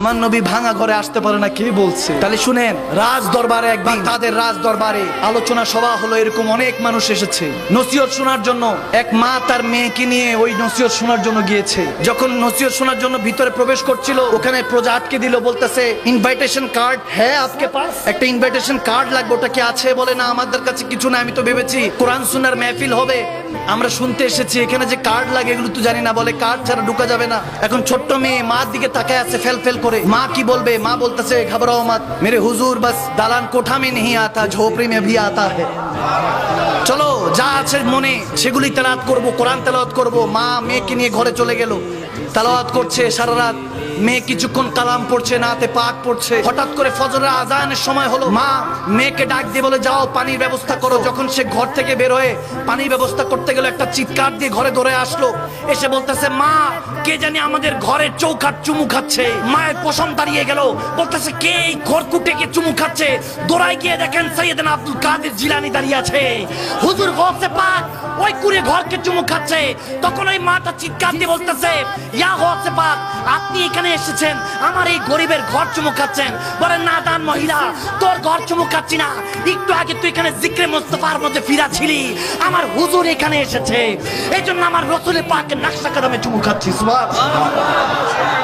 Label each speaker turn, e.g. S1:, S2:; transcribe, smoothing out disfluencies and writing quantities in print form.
S1: আমার নবী ভাঙা ঘরে আসতে পারে না কে বলছে? তাহলে শুনেন, রাজ দরবারে একদিন তাদের রাজ দরবারে আলোচনা সভা হলো। এরকম অনেক মানুষ এসেছে নসিহত শোনার জন্য। এক মা তার মেয়েকে নিয়ে ওই নসিহত শোনার জন্য গিয়েছে। যখন নসিহত শোনার জন্য ভিতরে প্রবেশ করছিল, ওখানে প্রজা আটকে দিল, বলতেছে ইনভাইটেশন কার্ড হ্যাঁ আপকে পাস? একটা ইনভাইটেশন কার্ড লাগবে, ওটা কি আছে? বলে না, আমাদের কাছে কিছু না, আমি তো ভেবেছি কোরআন সুন্নাহর মেহফিল হবে, আমরা শুনতে এসেছি, এখানে যে কার্ড লাগে এগুলো তো জানি না। বলে কার্ড ছাড়া ঢুকা যাবে না। এখন ছোট্ট মেয়ে মার দিকে তাকায় আছে ফেল ফেল করে। মা কি বলবে? মা বলতেছে ঘবরাও মত মেরে হুজুর, বাস দালান কোঠা মে नहीं आता झोपड़ी में भी आता है। চলো যা আছে মনে সেগুলি তেলাওয়াত করব, কোরআন তেলাওয়াত করব। মা মেয়েকে নিয়ে ঘরে চলে গেল, তেলাওয়াত করছে সারা রাত। মেয়ে কিছুক্ষণ কালাম পড়ছে, নাতে পাক পড়ছে। হঠাৎ করে ফজরের আজানের সময় হলো। মা মেয়েকে ডাক দিয়ে বলে যাও পানির ব্যবস্থা করো। যখন সে ঘর থেকে বের হয়ে পানির ব্যবস্থা করতে গেল, একটা চিৎকার দিয়ে ঘরে দৌড়ে আসলো। এসে বলতেছে মা, কে জানি আমাদের ঘরের চৌকাঠ চুমু খাচ্ছে। মায়ের পশম দাঁড়িয়ে গেল, বলতেছে কে এই ঘর কুটে কে চুমু খাচ্ছে? দৌড়াই গিয়ে দেখেন সৈয়দনা আব্দুল কাদের জিলানী দাঁড়িয়ে আছে। হুজুর গৌসে পাক ওই কুড়ে ঘরকে চুমু খাচ্ছে। তখন ওই মাটা চিৎকার দিয়ে বলতেছে ইয়া গৌসে পাক, আপনি এখানে এসেছেন আমার এই গরিবের ঘর চুমু খাচ্ছেন? বলে না দান মহিলা, তোর ঘর চুমু খাচ্ছি না, একটু আগে তুই এখানে জিক্রে মুস্তাফার মধ্যে ফিরা ছিলি, আমার হুজুর এখানে এসেছে, এই জন্য আমার রসুলের পাকের নকশা কদমে চুমু খাচ্ছি। সুবহানাল্লাহ।